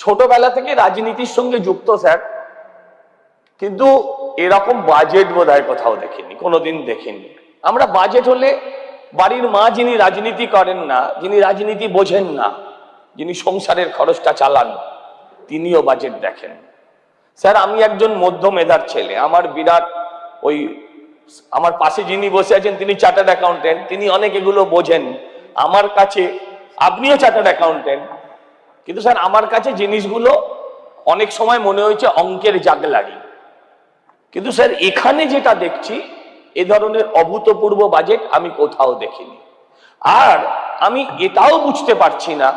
ছোটবেলা থেকে রাজনীতির সঙ্গে যুক্ত স্যার, কিন্তু এরকম বাজেট বোধহয় কোথাও দেখিনি, কোনোদিন দেখিনি। আমরা বাজেট হলে বাড়ির মা যিনি রাজনীতি করেন না, যিনি রাজনীতি বোঝেন না, যিনি সংসারের খরচটা চালান, তিনিও বাজেট দেখেন। স্যার আমি একজন মধ্য মেধার ছেলে, আমার বিরাট ওই আমার পাশে যিনি বসে আছেন তিনি চার্টার্ড অ্যাকাউন্টেন্ট, তিনি অনেক এগুলো বোঝেন। আমার কাছে, আপনিও চার্টার্ড অ্যাকাউন্টেন্ট, কিন্তু স্যার আমার কাছে জিনিসগুলো অনেক সময় মনে হয়েছে অঙ্কের জাগলারি। কিন্তু স্যার এখানে যেটা দেখছি, এ ধরনের অভূতপূর্ব বাজেট আমি কোথাও দেখিনি। আর আমি এটাও বুঝতে পারছি না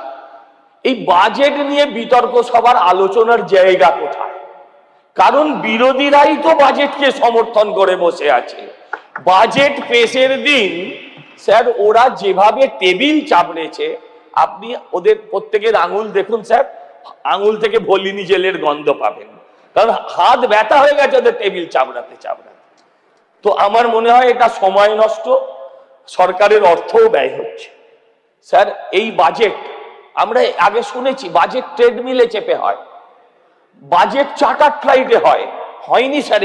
এই বাজেট নিয়ে বিতর্ক সবার আলোচনার জায়গা কোথায়। কারণ বিরোধীরাই তো বাজেটকে সমর্থন করে বসে আছে। বাজেট পেশের দিন স্যার ওরা যেভাবে টেবিল চাপড়েছে, আপনি ওদের প্রত্যেকের আঙুল দেখুন স্যার, আঙুল থেকে ভলিনি জেলের গন্ধ পাবেন, কারণ হাত ব্যথা হয়ে গেছে ওদের টেবিল চাপড়াতে চাপড়াতে। তো আমার মনে হয় এটা সময় নষ্ট, সরকারের অর্থও ব্যয় হচ্ছে। স্যার এই বাজেট আমরা আগে শুনেছি বাজেট ট্রেডমিলে চেপে হয়, বাজেট চার্টার ফ্লাইটে হয়, হয়নি স্যার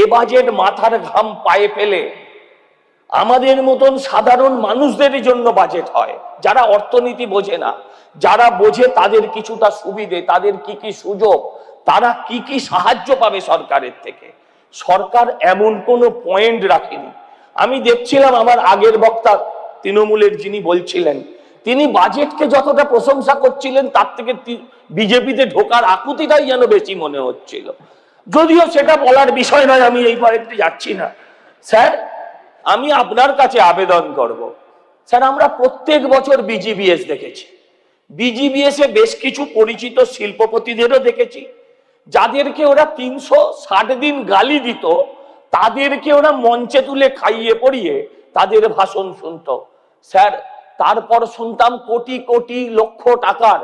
এ বাজেট মাথার ঘাম পায়ে ফেলে আমাদের মতন সাধারণ মানুষদের জন্য বাজেট হয়, যারা অর্থনীতি বোঝে না। যারা বোঝে তাদের কিছুটা সুবিধে, তাদের কি কি সুযোগ, তারা কি কি সাহায্য পাবে সরকারের থেকে। সরকার এমন কোনো পয়েন্ট রাখেনি। আমি দেখছিলাম আমার আগের বক্তা তৃণমূলের যিনি বলছিলেন, তিনি বাজেটকে যতটা প্রশংসা করছিলেন তার থেকে বিজেপিতে ঢোকার আকুতিটাই যেন বেশি মনে হচ্ছিল। যদিও সেটা বলার বিষয় নয়, আমি এই পয়েন্টে যাচ্ছি না। স্যার আমি আপনার কাছে আবেদন করব, স্যার আমরা প্রত্যেক বছর বিজিবিএস দেখেছি, বিজিবিএস এ বেশ কিছু পরিচিত শিল্পপতিদেরও দেখেছি, যাদেরকে ওরা 360 দিন গালি দিত, তাদেরকে ওরা মঞ্চে তুলে খাইয়ে পড়িয়ে তাদের ভাষণ শুনতো। স্যার তারপর শুনতাম কোটি কোটি লক্ষ টাকার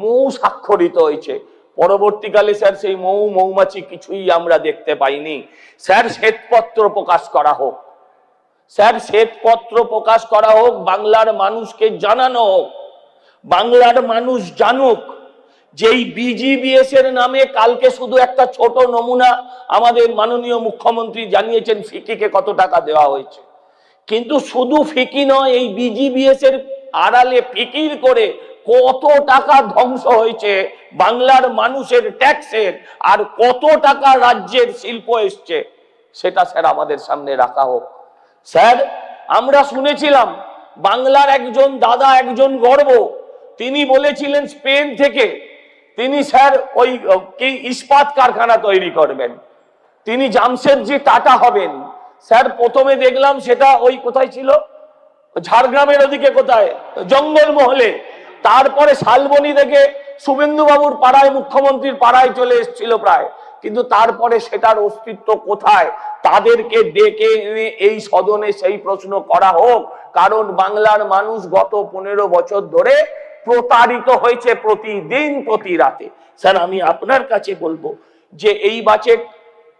মৌ স্বাক্ষরিত হয়েছে। পরবর্তীকালে স্যার সেই মৌমাছি কিছুই আমরা দেখতে পাইনি। স্যার শ্বেতপত্র প্রকাশ করা হোক, স্যার শ্বেতপত্র প্রকাশ করা হোক, বাংলার মানুষকে জানানো হোক, বাংলার মানুষ জানুক যেই বিজিবিএস এর নামে কালকে শুধু একটা ছোট নমুনা আমাদের মাননীয় মুখ্যমন্ত্রী জানিয়েছেন ফিকিকে কত টাকা দেওয়া হয়েছে। কিন্তু শুধু ফিকি নয়, এই বিজিবিএস এর আড়ালে ফিকির করে কত টাকা ধ্বংস হয়েছে বাংলার মানুষের ট্যাক্সের, আর কত টাকা রাজ্যের শিল্প এসছে, সেটা স্যার আমাদের সামনে রাখা হোক। স্যার আমরা শুনেছিলাম বাংলার একজন দাদা, একজন গর্ব, তিনি বলেছিলেন স্পেন থেকে তিনি স্যার ওই কি ইস্পাত কারখানা তৈরি করবেন, তিনি জামশেদজি টাটা হবেন। স্যার প্রথমে দেখলাম সেটা ওই কোথায় ছিল, ঝাড়গ্রামের ওদিকে কোথায়, জঙ্গলমহলে। তারপরে শালবনী থেকে শুভেন্দু বাবুর পাড়ায়, মুখ্যমন্ত্রীর পাড়ায় চলে এসেছিল প্রায়, কিন্তু তারপরে সেটার অস্তিত্ব কোথায়? তাদেরকে ডেকে এনে এই সদনে সেই প্রশ্ন করা হোক, কারণ বাংলার মানুষ গত 15 বছর ধরে প্রতারিত হয়েছে প্রতিদিন প্রতি রাতে। স্যার আমি আপনার কাছে বলবো যে এই বাজেট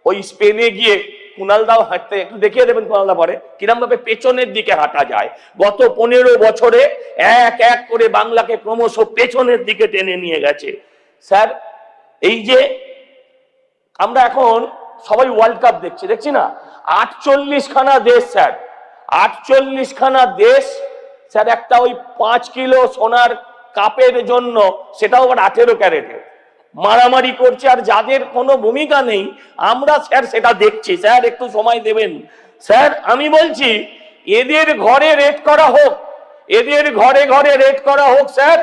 ওই স্পেনে গিয়ে কুণাল দাও হাঁটতে একটু দেখিয়ে দেবেন, কুণাল দা পরে কিরম ভাবে পেছনের দিকে হাঁটা যায়। গত 15 বছরে এক এক করে বাংলাকে ক্রমশ পেছনের দিকে টেনে নিয়ে গেছে। স্যার এই যে আমরা এখন সবাই ওয়ার্ল্ড কাপ দেখছি না, 48 খানা দেশ স্যার, 48 খানা দেশ স্যার একটা ওই 5 কিলো সোনার কাপের জন্য, সেটাও আবার 18 ক্যারেটে মারামারি করছে, আর যাদের কোনো ভূমিকা নেই আমরা স্যার সেটা দেখছি। স্যার একটু সময় দেবেন স্যার, আমি বলছি এদের ঘরে রেড করা হোক, এদের ঘরে ঘরে রেড করা হোক স্যার।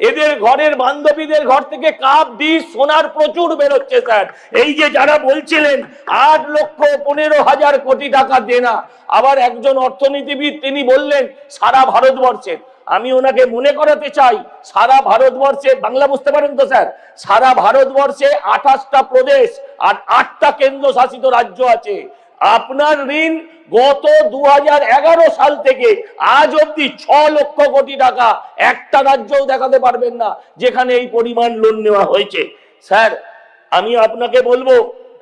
এদের ঘরের বান্ধবীদের ঘর থেকে কাপ ডিশ সোনার প্রচুর বেরোচ্ছে স্যার। এই যে যারা বলছিলেন 8,15,000 কোটি টাকা দেনা, আবার একজন অর্থনীতিবিদ তিনি বললেন সারা ভারতবর্ষের, আমি ওনাকে মনে করাতে চাই সারা ভারতবর্ষে, বাংলা বুঝতে পারেন তো স্যার, সারা ভারতবর্ষে 28টা প্রদেশ আর 8টা কেন্দ্রশাসিত রাজ্য আছে। আপনার ঋণ গত 2011 সাল থেকে আজ অব্দি 6 লক্ষ কোটি টাকা একটা রাজ্যও দেখাতে পারবেন না যেখানে এই পরিমাণ লোন নেওয়া হয়েছে। স্যার আমি আপনাকে বলবো,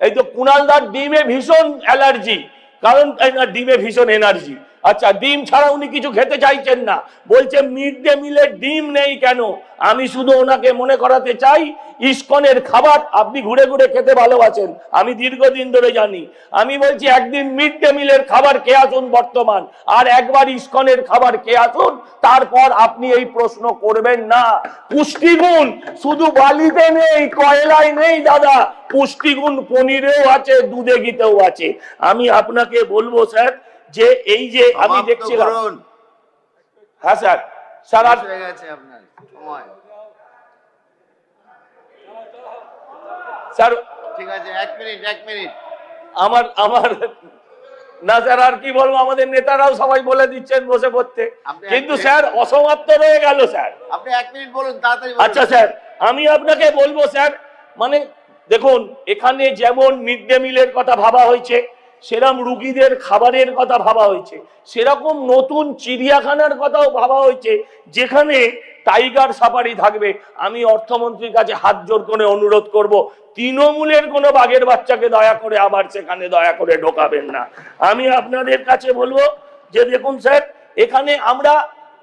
এই তো কুণাল দার ডিমে ভীষণ অ্যালার্জি, কারণ ডিমে ভীষণ এনার্জি। আচ্ছা ডিম ছাড়া উনি কিছু খেতে চাইছেন না, বলছে মিড ডে মিলে ডিম নেই কেন। আমি শুধু ওনাকে মনে করাতে চাই ইসকনের খাবার আপনি ঘুরে ঘুরে খেতে ভালোবাসেন, আমি দীর্ঘদিন ধরে জানি। আমি বলছি একদিন মিড ডে মিলের খাবার খেয়ে আসুন বর্তমান, আর একবার ইসকনের খাবার খেয়ে আসুন, তারপর আপনি এই প্রশ্ন করবেন না। পুষ্টিগুণ শুধু বালিতে নেই, কয়লায় নেই দাদা, পুষ্টিগুণ পনিরেও আছে, দুধে ঘিতেও আছে। আমি আপনাকে বলবো স্যার যে এই যে আমি দেখছিলাম, হ্যাঁ স্যার, স্যার আর স্যার ঠিক আছে, এক মিনিট আমার না স্যার, আর কি বলবো, আমাদের নেতারাও সবাই বলে দিচ্ছেন বসে পড়তে, কিন্তু স্যার অসমাপ্ত রয়ে গেল স্যার। আপনি 1 মিনিট বলুন, তাড়াতাড়ি। আচ্ছা স্যার, আমি আপনাকে বলবো স্যার, মানে দেখুন এখানে যেমন মিড ডে মিলের কথা ভাবা হয়েছে, সেরকম রুগীদের খাবারের কথা ভাবা হয়েছে, সেরকম নতুন চিড়িয়াখানার কথাও ভাবা হয়েছে, যেখানে টাইগার সাফারি থাকবে। আমি অর্থমন্ত্রীর কাছে হাত জোর করে অনুরোধ করব, তৃণমূলের কোনো বাঘের বাচ্চাকে দয়া করে আবার সেখানে দয়া করে ঢোকাবেন না। আমি আপনাদের কাছে বলবো যে দেখুন স্যার, এখানে আমরা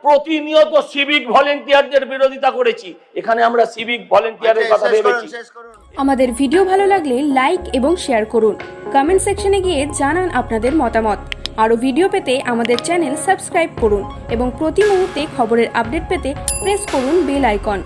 প্রতিনিয়ত সিভিক ভলেন্টিয়ারদের বিরোধিতা করেছি, এখানে আমরা সিভিক ভলেন্টিয়ারের কথা ভেবেছি। আমাদের ভিডিও ভালো লাগলে লাইক এবং শেয়ার করুন, কমেন্ট সেকশনে গিয়ে জানান আপনাদের মতামত। আরও ভিডিও পেতে আমাদের চ্যানেল সাবস্ক্রাইব করুন এবং প্রতি মুহূর্তে খবরের আপডেট পেতে প্রেস করুন বেল আইকন।